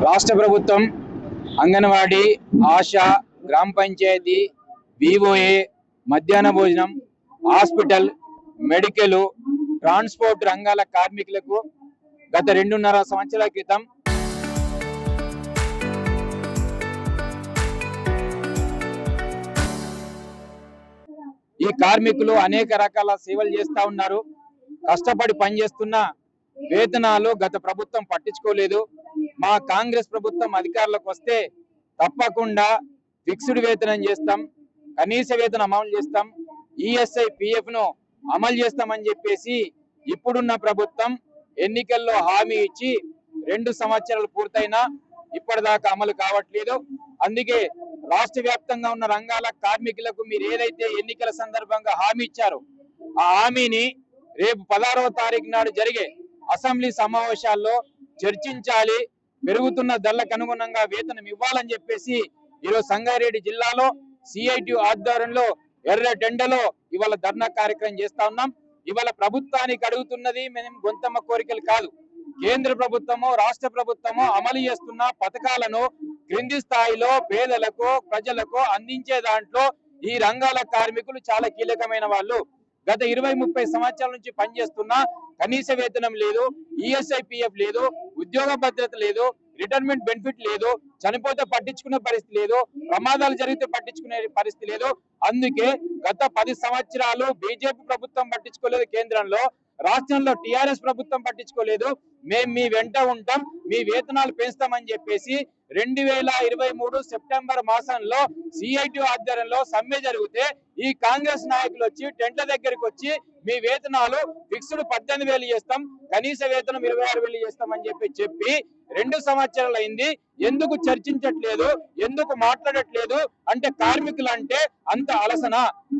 రాష్ట్ర ప్రభుత్వం అంగన్వాడీ, ఆశా, గ్రామ పంచాయతీ, వివోఏ, మధ్యాహ్న భోజనం, హాస్పిటల్, మెడికల్, ట్రాన్స్పోర్ట్ రంగాల కార్మికులకు గత 2.5 సంవత్సరాల క్రితం ఈ కార్మికులు అనేక రకాల సేవలు చేస్తా ఉన్నారు. కష్టపడి పనిచేస్తున్న వేతనాలు గత ప్రభుత్వం పట్టించుకోలేదు. మా కాంగ్రెస్ ప్రభుత్వం అధికారంలోకి వస్తే తప్పకుండా ఫిక్స్డ్ వేతనం చేస్తాం, కనీస వేతనం అమలు చేస్తాం, ఈఎస్ఐ పిఎఫ్ ను అమలు చేస్తామని చెప్పేసి ఇప్పుడున్న ప్రభుత్వం ఎన్నికల్లో హామీ ఇచ్చి 2 సంవత్సరాలు పూర్తయినా ఇప్పటిదాకా అమలు కావట్లేదు. అందుకే రాష్ట్ర వ్యాప్తంగా ఉన్న రంగాల కార్మికులకు మీరు ఏదైతే ఎన్నికల సందర్భంగా హామీ ఇచ్చారో ఆ హామీని రేపు 16వ తారీఖు నాడు జరిగే అసెంబ్లీ సమావేశాల్లో చర్చించాలి, పెరుగుతున్న ధరలకు అనుగుణంగా వేతనం ఇవ్వాలని చెప్పేసి ఈరోజు సంగారెడ్డి జిల్లాలో సిఐటి ఆధ్వర్యంలో ఎర్రటెండలో ఇవాళ ధర్నా కార్యక్రమం చేస్తా ఉన్నాం. ఇవాళ ప్రభుత్వానికి అడుగుతున్నది మేము గొంతమ్మ కోరికలు కాదు. కేంద్ర ప్రభుత్వము, రాష్ట్ర ప్రభుత్వము అమలు చేస్తున్న పథకాలను క్రింది స్థాయిలో పేదలకు, ప్రజలకు అందించే దాంట్లో ఈ రంగాల కార్మికులు చాలా కీలకమైన వాళ్ళు. గత 20-30 సంవత్సరాల నుంచి పనిచేస్తున్నా కనీస వేతనం లేదు, ఈఎస్ఐ పిఎఫ్ లేదు, ఉద్యోగ భద్రత లేదు, రిటైర్మెంట్ బెనిఫిట్ లేదు, చనిపోతే పట్టించుకునే పరిస్థితి లేదు, ప్రమాదాలు జరిగితే పట్టించుకునే పరిస్థితి లేదు. అందుకే గత 10 సంవత్సరాలు బీజేపీ ప్రభుత్వం పట్టించుకోలేదు, కేంద్రంలో రాష్ట్రంలో టిఆర్ఎస్ ప్రభుత్వం పట్టించుకోలేదు. మేము మీ వెంట ఉంటాం, మీ వేతనాలు పెంచుతామని చెప్పేసి 2023 సెప్టెంబర్ మాసంలో సిఐటి ఆధ్వర్యంలో సమ్మె జరిగితే ఈ కాంగ్రెస్ నాయకులు వచ్చి టెంట్ల దగ్గరికి వచ్చి మీ వేతనాలు ఫిక్స్డ్ 18,000 చేస్తాం, కనీస వేతనం 26,000 చేస్తామని చెప్పి 2 సంవత్సరాలు అయింది. ఎందుకు చర్చించట్లేదు, ఎందుకు మాట్లాడట్లేదు అంటే కార్మికులు అంటే అంత అలసన,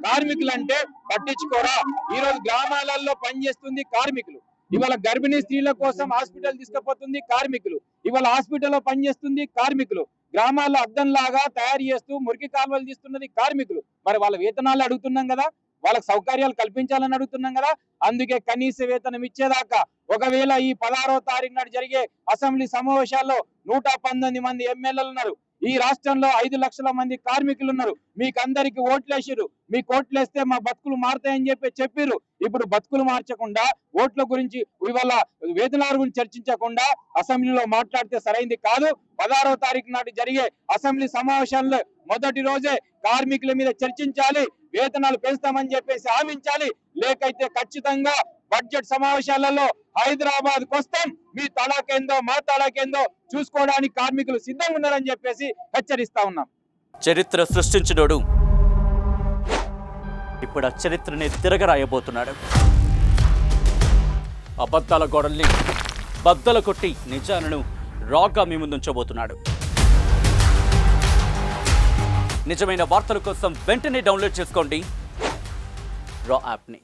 కార్మికులు అంటే పట్టించుకోరా. ఈ రోజు గ్రామాలలో పనిచేస్తుంది కార్మికులు, ఇవాళ గర్భిణీ స్త్రీల కోసం హాస్పిటల్ తీసుకుపోతుంది కార్మికులు, ఇవాళ హాస్పిటల్లో పనిచేస్తుంది కార్మికులు, గ్రామాల్లో అద్దంలాగా తయారు చేస్తూ మురికి కాలువలు తీస్తున్నది కార్మికులు. మరి వాళ్ళ వేతనాలు అడుగుతున్నాం కదా, వాళ్ళకి సౌకర్యాలు కల్పించాలని అడుగుతున్నాం కదా. అందుకే కనీస వేతనం ఇచ్చేదాకా ఒకవేళ ఈ 16వ తారీఖు నాడు జరిగే అసెంబ్లీ సమావేశాల్లో 119 మంది ఎమ్మెల్యేలు ఉన్నారు. ఈ రాష్ట్రంలో 5 లక్షల మంది కార్మికులు ఉన్నారు. మీకు అందరికి ఓట్లేసిరు, మీకు ఓట్లేస్తే మా బతుకులు మారుతాయని చెప్పిర్రు. ఇప్పుడు బతుకులు మార్చకుండా ఓట్ల గురించి ఇవాళ వేతనాల గురించి చర్చించకుండా అసెంబ్లీలో మాట్లాడితే సరైంది కాదు. 16వ తారీఖు నాడు జరిగే అసెంబ్లీ సమావేశాల్లో మొదటి రోజే కార్మికుల మీద చర్చించాలి, వేతనాలు పెంచుతామని చెప్పేసి హామీంచాలి. లేకైతే ఖచ్చితంగా బడ్జెట్ సమావేశాలలో హైదరాబాద్కు వస్తాం, మీ తలాకేందో మా తలాకేందో చూసుకోవడానికి కార్మికులు సిద్ధంగా ఉన్నారని చెప్పేసి హెచ్చరిస్తా ఉన్నాం. చరిత్ర సృష్టించినోడు ఇప్పుడు ఆ చరిత్రని తిరగరాయబోతున్నాడు. అబద్ధాల గోడల్ని బద్దలు కొట్టి నిజాలను రాగా మీ ముందుంచబోతున్నాడు. నిజమైన వార్తల కోసం వెంటనే డౌన్లోడ్ చేసుకోండి రా యాప్ని.